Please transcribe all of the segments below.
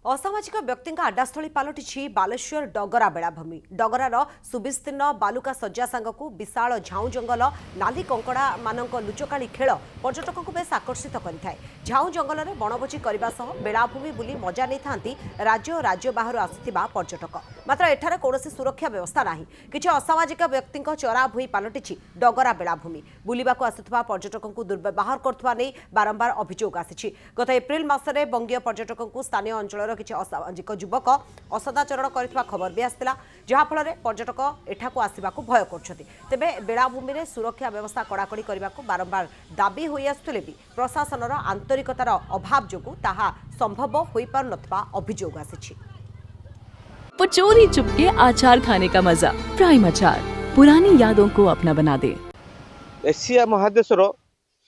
असामाजिक व्यक्ति आड्डास्थली पलटि बालेश्वर डगरा बेलाभूमि डगरार सुविस्तीर्ण बालुका शज्या सांगक विशाल झाऊ जंगल नाली कंकड़ा मान लुचकाड़ी खेल पर्यटक को बेस आकर्षित करें। झाऊ जंगल में बणभोजी करने बेलाभूमि बुली मजा नहीं था राज्य बाहर आसुवा पर्यटक। मात्र एठारे कौनसी सुरक्षा व्यवस्था नहीं। किछि असामाजिक व्यक्ति चरा भूई पलटि डगरा बेलाभूमि बुलवाक आसुवा पर्यटक को दुर्व्यवहार करुवा नहीं बारंबार अभियोग आसी। गत एप्रिल मासरे बंगीय पर्यटक को स्थानीय अंचल किसी असामाजिक युवक असदाचरण करथिबा खबर भी आसला, जहाँफल पर्यटक एठाकू आसवाक भय करछथि। तेबे बेलाभूमि में सुरक्षा व्यवस्था कड़ाकड़ी करने को बारंबार दाबी होई आसुथिले भी प्रशासनर आंतरिकतार अभाव जोगु ताहा संभव होई पार नथबा अभियोग आसिछि। चोरी चुपके आचार खाने का मजा। प्राइम अचार पुरानी यादों को अपना बना दे। एशिया महादेशर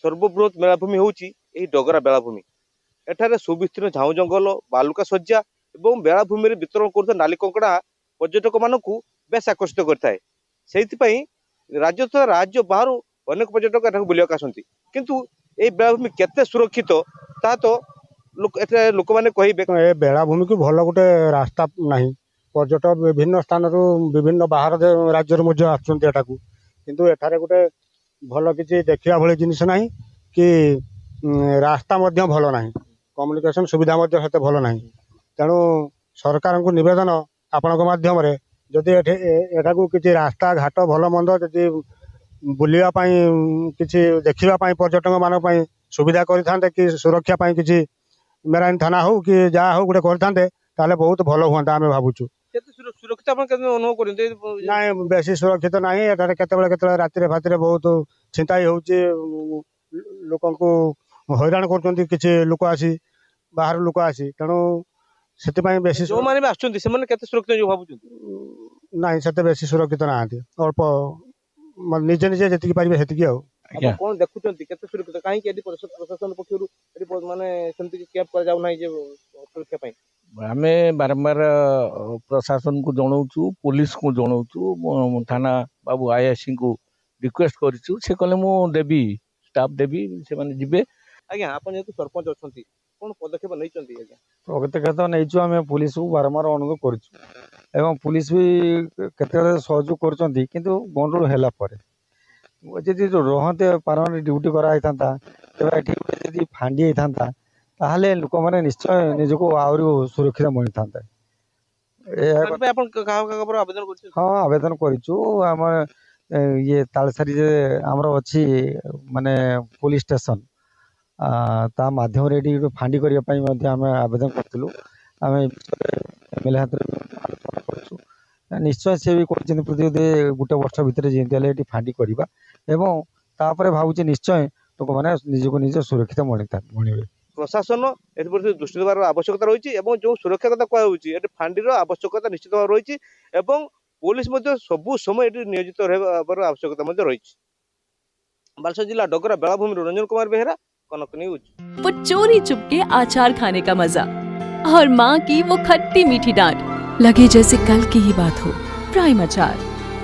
सर्वबृहत बेलाभूमि होउची एही डगरा बेलाभूमि। एठारे सुविस्तीर्ण झाऊ जंगल बालुका शज्या और बेलाभूमि वितरण कर नाली कंकड़ा पर्यटक मानक बेस आकर्षित करए। से राज्य बाहर अनेक पर्यटक एठाक बुलवाक आसती, किंतु ए बेलाभूमि केते सुरक्षित ता तो लोक मैंने कहे। बेलाभूमि को भल गोटे रास्ता नहीं। पर्यटक विभिन्न स्थान विभिन्न बाहर राज्य आसुँच किंतु एठारे गोटे भल किसी देखा भाई जिनिस ना कि रास्ता भल ना, कम्युनिकेशन सुविधा सेते भल ना। तेणु सरकार को निवेदन आपण माध्यम जदि एठाकू किसी रास्ता घाट भल मंद जदि बुलवाई किसी देखापी पर्यटक मान सुविधा करते कि सुरक्षा किसी मेराइन थाना हो कि जहाँ हो गोटे करते बहुत भल हुआ आम भावुँ। सुरक्षित अनुभव करते ना बेसी सुरक्षित ना। एठारे केतबेले राति फातिर बहुत छिंताई होची, लोक हैरान कर किसी लोक आसी बाहर लोक आसी। तेणु से बेसी जो मैंने सुरक्षित भावुँ ना से बेसी सुरक्षित ना अल्प निजे निजे जी पारे से कौन देखुं सुरक्षित कहीं प्रशासन पक्ष माने कैप कर सुरक्षा आम बारंबार प्रशासन को जनाऊँ, पुलिस को जनाऊँ, थाना बाबू आईआईसी को रिक्वेस्ट करूँ। से कहले मु देवी स्टाफ देवी से माने जिबे। आज्ञा आप जेहेतु सरपंच अच्छा कौन पदक्षेप नहीं? पदक्षेप नहीं आम पुलिस को बारंबार अनुरोध करूँ, पुलिस भी केते सहयोग कर गंडगोल है जी रहते पारमानेंट ड्यूटी कराई था तेज फांडी होता ताहले लोक मैंने निश्चय निजक आहरी सुरक्षित मिली था। हाँ आवेदन करम ये तालसारी आमर अच्छी माने पुलिस स्टेशन ता माध्यम फांडी करने आम आवेदन करूँ। आम एमएलए हाथ आलोचना कर निश्चय सी भी कर गोटे वर्ष भितर जमी फांडी करवा एवं तापर भावुँ निश्चय लोक मैंने निजक निज सुरक्षित मिले। प्रशासन एप्रति दृष्टि देवार आवश्यकता रही है। जो सुरक्षा कथा कहुच्छी फांडीर आवश्यकता निश्चित भाव रही है। पुलिस सबु समय नियोजित रही आवश्यकता रही। बालेश्वर जिला डगरा बेलाभूमि रंजन कुमार बेहरा, कनक न्यूज। वो चोरी चुपके आचार खाने का मजा और माँ की वो खट्टी मीठी डांट, लगे जैसे कल की ही बात हो। प्राइम अचार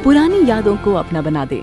पुरानी यादों को अपना बना दे।